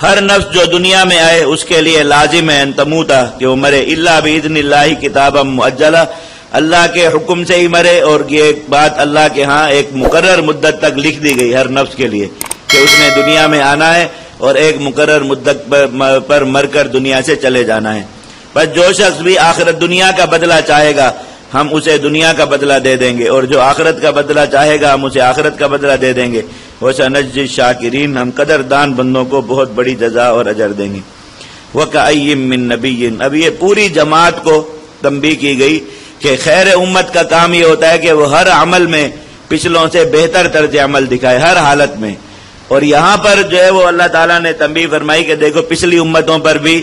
ہر نفس جو دنیا میں آئے اس کے لیے لازم ہے ان تموتا کہ وہ مرے، الا باذن اللہ کتابا مؤجلا، اللہ کے حکم سے ہی مرے، اور یہ بات اللہ کے ہاں ایک مقرر مدت تک لکھ دی گئی ہر نفس کے لیے کہ اس نے دنیا میں آنا ہے اور ایک مقرر مدت پر مر کر دنیا سے چلے جانا ہے۔ بس جو شخص بھی آخرت دنیا کا بدلہ چاہے گا ہم اسے دنیا کا بدلہ دے دیں گے، اور جو آخرت کا بدلہ چاہے گا ہم اسے آخرت کا بدلہ دے دیں گے۔ وَسَنَجْزِي الشَّاكِرِينَ، ہم قدردان بندوں کو بہت بڑی جزا اور اجر دیں گے۔ وَكَأَيٍّ مِّن نَبِيٍّ، اب یہ پوری جماعت کو تنبیہ کی گئی کہ خیر امت کا کام یہ ہوتا ہے کہ وہ ہر عمل میں پچھلوں سے بہتر طرز عمل دکھائے ہر حالت میں، اور یہاں پر جو ہے وہ اللہ تعالیٰ نے تنبیہ فرمائی کہ دیکھو پچھلی امتوں پر بھی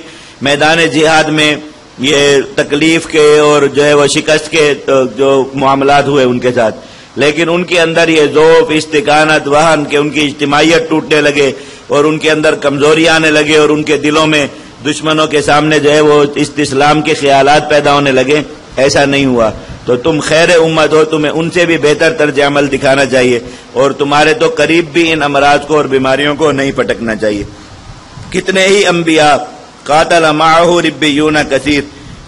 میدان جہاد میں یہ تکلیف کے اور جو ہے وہ شکست کے جو معاملات ہوئے ان کے ساتھ، لیکن ان کے اندر یہ ضعف، استقامت، وہن کہ ان کی اجتماعیت ٹوٹنے لگے اور ان کے اندر کمزوری آنے لگے اور ان کے دلوں میں دشمنوں کے سامنے جو ہے وہ استسلام کے خیالات پیدا ہونے لگے، ایسا نہیں ہوا۔ تو تم خیر امت ہو، تمہیں ان سے بھی بہتر طرز عمل دکھانا چاہیے، اور تمہارے تو قریب بھی ان امراض کو اور بیماریوں کو نہیں پٹکنا چاہیے۔ کتنے ہی انبیاء قاتل معه ربیون کثیر،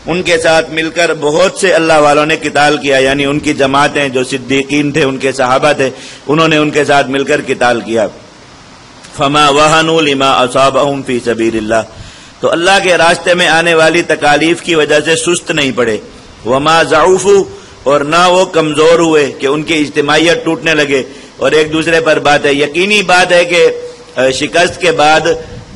ان کے ساتھ مل کر بہت سے اللہ والوں نے قتال کیا، یعنی ان کی جماعتیں جو صدیقین تھے، ان کے صحابہ تھے، انہوں نے ان کے ساتھ مل کر قتال کیا۔ فما وہنوا لما اصابهم فی سبیل اللہ، تو اللہ کے راستے میں آنے والی تکالیف کی وجہ سے سست نہیں پڑے۔ وما ضعفوا، اور نہ وہ کمزور ہوئے کہ ان کی اجتماعیت ٹوٹنے لگے اور ایک دوسرے پر بات ہے۔ یقینی بات ہے کہ شکست کے بعد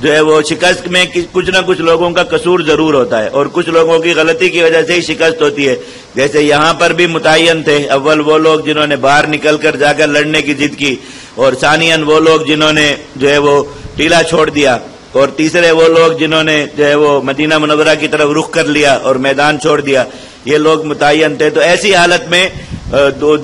جو ہے وہ شکست میں کچھ نہ کچھ لوگوں کا قصور ضرور ہوتا ہے، اور کچھ لوگوں کی غلطی کی وجہ سے ہی شکست ہوتی ہے۔ جیسے یہاں پر بھی متعین تھے، اول وہ لوگ جنہوں نے باہر نکل کر جا کر لڑنے کی ضد کی، اور ثانیاً وہ لوگ جنہوں نے جو ہے وہ ٹیلا چھوڑ دیا، اور تیسرے وہ لوگ جنہوں نے جو ہے وہ مدینہ منورہ کی طرف رخ کر لیا اور میدان چھوڑ دیا، یہ لوگ متعین تھے۔ تو ایسی حالت میں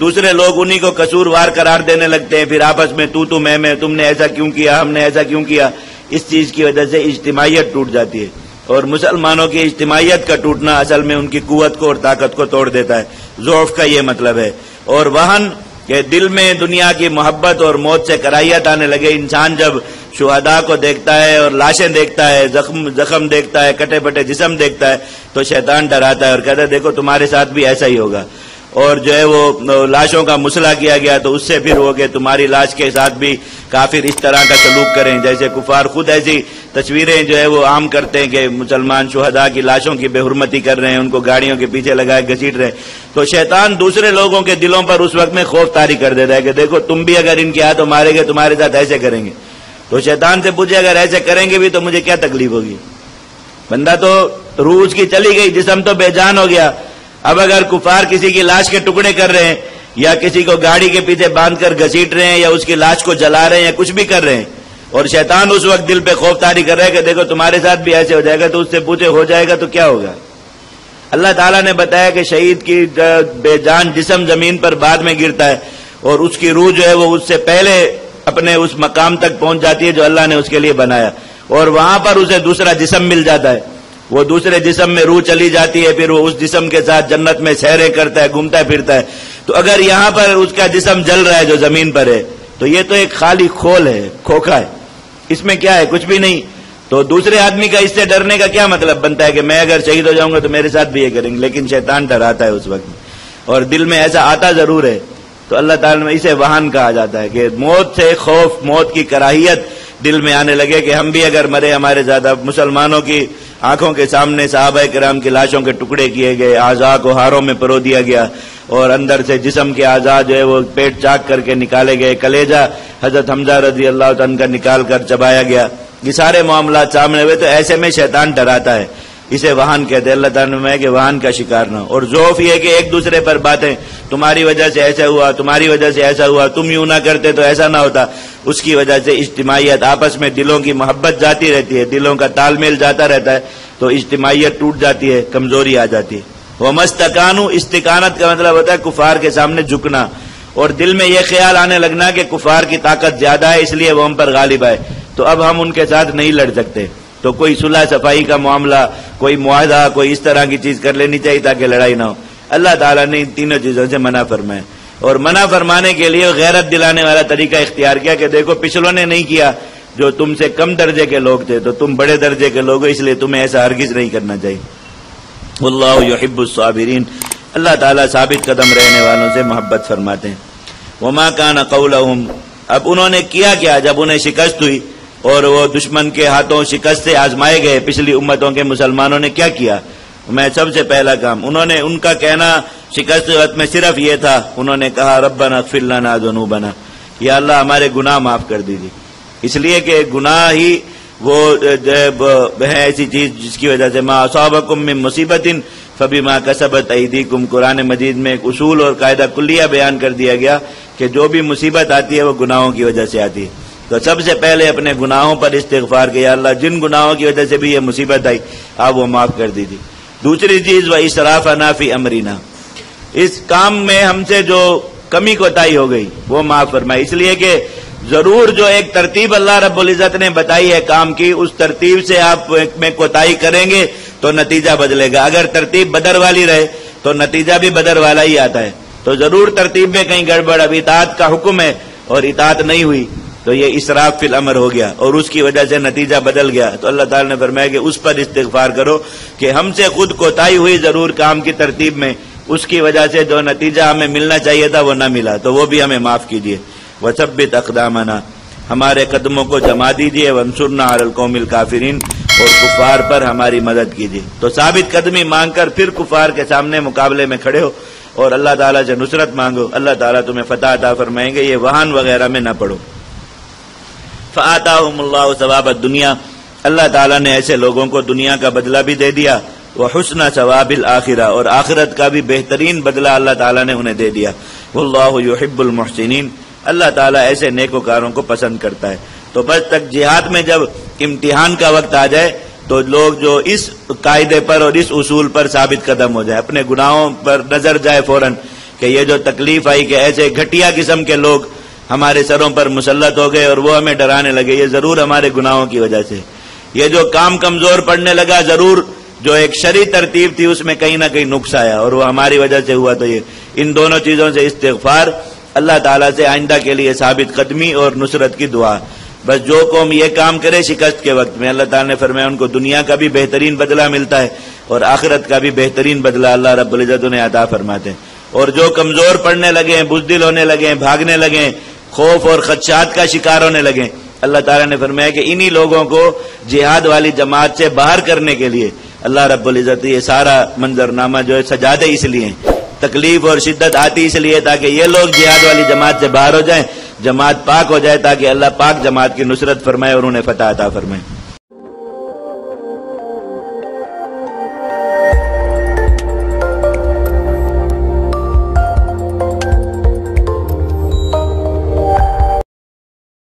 دوسرے لوگ انہی کو قصوروار قرار دینے لگتے ہیں، پھر آپس میں تو میں، تم نے ایسا کیوں کیا، ہم نے ایسا کیوں کیا۔ اس چیز کی وجہ سے اجتماعیت ٹوٹ جاتی ہے، اور مسلمانوں کی اجتماعیت کا ٹوٹنا اصل میں ان کی قوت کو اور طاقت کو توڑ دیتا ہے۔ ضعف کا یہ مطلب ہے۔ اور وہن کہ دل میں دنیا کی محبت اور موت سے کراہیت آنے لگے۔ انسان جب شہداء کو دیکھتا ہے اور لاشیں دیکھتا ہے، زخم دیکھتا ہے، کٹے پٹے جسم دیکھتا ہے، تو شیطان ڈراتا ہے اور کہتا ہے دیکھو تمہارے ساتھ بھی ایسا ہی ہوگا۔ اور جو ہے وہ لاشوں کا مسئلہ کیا گیا تو اس سے پھر ہو کہ تمہاری لاش کے ساتھ بھی کافر اس طرح کا سلوک کریں، جیسے کفار خود ایسی تصویریں جو ہے وہ عام کرتے ہیں کہ مسلمان شہداء کی لاشوں کی بے حرمتی کر رہے ہیں، ان کو گاڑیوں کے پیچھے لگائے گھسیٹ رہے ہیں۔ تو شیطان دوسرے لوگوں کے دلوں پر اس وقت میں خوف طاری کر دیتا ہے کہ دیکھو تم بھی اگر ان کے ہاتھوں مارے گے تمہارے ساتھ ایسے کریں گے۔ تو شیطان سے پوچھے اگر ایسے کریں گے بھی تو مجھے کیا تکلیف ہوگی؟ بندہ تو روح اس کی چلی گئی، جسم تو بے جان ہو گیا۔ اب اگر کفار کسی کی لاش کے ٹکڑے کر رہے ہیں یا کسی کو گاڑی کے پیچھے باندھ کر گھسیٹ رہے ہیں یا اس کی لاش کو جلا رہے ہیں یا کچھ بھی کر رہے ہیں، اور شیطان اس وقت دل پہ خوف طاری کر رہا ہے کہ دیکھو تمہارے ساتھ بھی ایسے ہو جائے گا، تو اس سے پوچھے ہو جائے گا تو کیا ہوگا؟ اللہ تعالیٰ نے بتایا کہ شہید کی بے جان جسم زمین پر بعد میں گرتا ہے، اور اس کی روح جو ہے وہ اس سے پہلے اپنے اس مقام تک پہنچ جاتی ہے جو اللہ نے اس کے لیے بنایا، اور وہاں پر اسے دوسرا جسم مل جاتا ہے۔ وہ دوسرے جسم میں روح چلی جاتی ہے، پھر وہ اس جسم کے ساتھ جنت میں سیریں کرتا ہے، گھومتا پھرتا ہے۔ تو اگر یہاں پر اس کا جسم جل رہا ہے جو زمین پر ہے تو یہ تو ایک خالی کھول ہے، کھوکھا ہے، اس میں کیا ہے؟ کچھ بھی نہیں۔ تو دوسرے آدمی کا اس سے ڈرنے کا کیا مطلب بنتا ہے کہ میں اگر شہید ہو جاؤں گا تو میرے ساتھ بھی یہ کریں گے؟ لیکن شیطان ڈراتا ہے اس وقت میں، اور دل میں ایسا آتا ضرور ہے۔ تو اللہ تعالیٰ نے اسے وہن کہا جاتا ہے کہ موت سے خوف، موت کی کراہیت دل میں آنے لگے کہ ہم بھی اگر مرے ہمارے زیادہ۔ مسلمانوں کی آنکھوں کے سامنے صحابہ کرام کی لاشوں کے ٹکڑے کیے گئے، اعضاء کو ہاروں میں پرو دیا گیا، اور اندر سے جسم کے اعضاء جو ہے وہ پیٹ چاک کر کے نکالے گئے، کلیجہ حضرت حمزہ رضی اللہ عنہ کا نکال کر چبایا گیا، یہ سارے معاملات سامنے ہوئے۔ تو ایسے میں شیطان ڈراتا ہے، اسے وہن کہتے ہیں۔ اللہ تعالیٰ نے کہ وہن کا شکار نہ ہو۔ اور ضعف یہ کہ ایک دوسرے پر باتیں، تمہاری وجہ سے ایسا ہوا، تمہاری وجہ سے ایسا ہوا، تم یوں نہ کرتے تو ایسا نہ ہوتا، اس کی وجہ سے اجتماعیت، آپس میں دلوں کی محبت جاتی رہتی ہے، دلوں کا تال میل جاتا رہتا ہے، تو اجتماعیت ٹوٹ جاتی ہے، کمزوری آ جاتی ہے۔ وَمَسْتَقَانُوا، استقامت کا مطلب ہوتا ہے کفار کے سامنے جھکنا، اور دل میں یہ خیال آنے لگنا کہ کفار کی طاقت زیادہ ہے اس لیے وہ ہم پر غالب آئے، تو اب ہم ان کے ساتھ نہیں لڑ سکتے۔ تو کوئی صلح صفائی کا معاملہ، کوئی معاہدہ، کوئی اس طرح کی چیز کر لینی چاہیے تاکہ لڑائی نہ ہو۔ اللہ تعالیٰ نے ان تینوں چیزوں سے منع فرمایا، اور منع فرمانے کے لیے غیرت دلانے والا طریقہ اختیار کیا کہ دیکھو پچھلوں نے نہیں کیا، جو تم سے کم درجے کے لوگ تھے تو تم بڑے درجے کے لوگ ہو، اس لیے تمہیں ایسا ہرگز نہیں کرنا چاہیے۔ واللہ یحب الصابرین، اللہ تعالیٰ ثابت قدم رہنے والوں سے محبت فرماتے ہیں۔ وما کان قولہم، اب انہوں نے کیا کیا جب انہیں شکست ہوئی اور وہ دشمن کے ہاتھوں شکست سے آزمائے گئے، پچھلی امتوں کے مسلمانوں نے کیا کیا؟ میں سب سے پہلا کام ان کا کہنا شکست وقت میں صرف یہ تھا، انہوں نے کہا ربنا اغفر لنا ذنوبنا، یا اللہ ہمارے گناہ معاف کر دیجیے، اس لیے کہ گناہ ہی وہ ہے ایسی چیز جس کی وجہ سے ما اصابکم من مصیبت فبما کسبت ایدیکم، قرآن مجید میں ایک اصول اور قاعدہ کلیہ بیان کر دیا گیا کہ جو بھی مصیبت آتی ہے وہ گناہوں کی وجہ سے آتی ہے۔ تو سب سے پہلے اپنے گناہوں پر استغفار کیا، اللہ جن گناہوں کی وجہ سے بھی یہ مصیبت آئی آپ وہ معاف کر دیجیے۔ دوسری چیز وَإِسْرَافَنَا فِي أَمْرِنَا، اس کام میں ہم سے جو کمی کوتاہی ہو گئی وہ معاف فرمائی، اس لیے کہ ضرور جو ایک ترتیب اللہ رب العزت نے بتائی ہے کام کی، اس ترتیب سے آپ میں کوتاہی کریں گے تو نتیجہ بدلے گا، اگر ترتیب بدر والی رہے تو نتیجہ بھی بدر والا ہی آتا ہے، تو ضرور ترتیب میں کہیں گڑبڑ، اب اطاعت کا حکم ہے اور اطاعت نہیں ہوئی تو یہ اسراف فی الامر ہو گیا اور اس کی وجہ سے نتیجہ بدل گیا، تو اللہ تعالیٰ نے فرمایا کہ اس پر استغفار کرو کہ ہم سے خود کوتاہی ہوئی ضرور کام کی ترتیب میں، اس کی وجہ سے جو نتیجہ ہمیں ملنا چاہیے تھا وہ نہ ملا، تو وہ بھی ہمیں معاف کیجیے۔ وثبت اقدامنا، ہمارے قدموں کو جما دیجیے، وانصرنا علی القوم الکافرین، اور کفار پر ہماری مدد کیجیے۔ تو ثابت قدمی مانگ کر پھر کفار کے سامنے مقابلے میں کھڑے ہو اور اللہ تعالیٰ سے نصرت مانگو، اللہ تعالیٰ تمہیں فتح عطا فرمائیں گے، یہ وہن وغیرہ میں نہ پڑو۔ فآتاہم اللہ ثواب الدنیا، اللہ تعالیٰ نے ایسے لوگوں کو دنیا کا بدلہ بھی دے دیا، وحسن ثواب الآخرہ، اور آخرت کا بھی بہترین بدلہ اللہ تعالیٰ نے انہیں دے دیا۔ واللہ یحب المحسنین، اللہ تعالیٰ ایسے نیکوکاروں کو پسند کرتا ہے۔ تو بس تک جہاد میں جب امتحان کا وقت آ جائے تو لوگ جو اس قاعدے پر اور اس اصول پر ثابت قدم ہو جائے، اپنے گناہوں پر نظر جائے فوراً کہ یہ جو تکلیف آئی کہ ایسے گھٹیا قسم کے لوگ ہمارے سروں پر مسلط ہو گئے اور وہ ہمیں ڈرانے لگے، یہ ضرور ہمارے گناہوں کی وجہ سے، یہ جو کام کمزور پڑنے لگا ضرور جو ایک شرعی ترتیب تھی اس میں کہیں نہ کہیں نقص آیا اور وہ ہماری وجہ سے ہوا، تو یہ ان دونوں چیزوں سے استغفار، اللہ تعالیٰ سے آئندہ کے لیے ثابت قدمی اور نصرت کی دعا۔ بس جو قوم یہ کام کرے شکست کے وقت میں، اللہ تعالیٰ نے فرمایا ان کو دنیا کا بھی بہترین بدلہ ملتا ہے اور آخرت کا بھی بہترین بدلہ اللہ رب العزت انہیں عطا فرماتے ہیں۔ اور جو کمزور پڑنے لگے ہیں، بزدل ہونے لگے ہیں، بھاگنے لگے ہیں، خوف اور خدشات کا شکار ہونے لگے، اللہ تعالیٰ نے فرمایا کہ انہی لوگوں کو جہاد والی جماعت سے باہر کرنے کے لیے اللہ رب العزت یہ سارا منظرنامہ جو ہے سجا دے، اس لیے تکلیف اور شدت آتی اس لیے تاکہ یہ لوگ جہاد والی جماعت سے باہر ہو جائیں، جماعت پاک ہو جائے، تاکہ اللہ پاک جماعت کی نصرت فرمائے اور انہیں فتح عطا فرمائے۔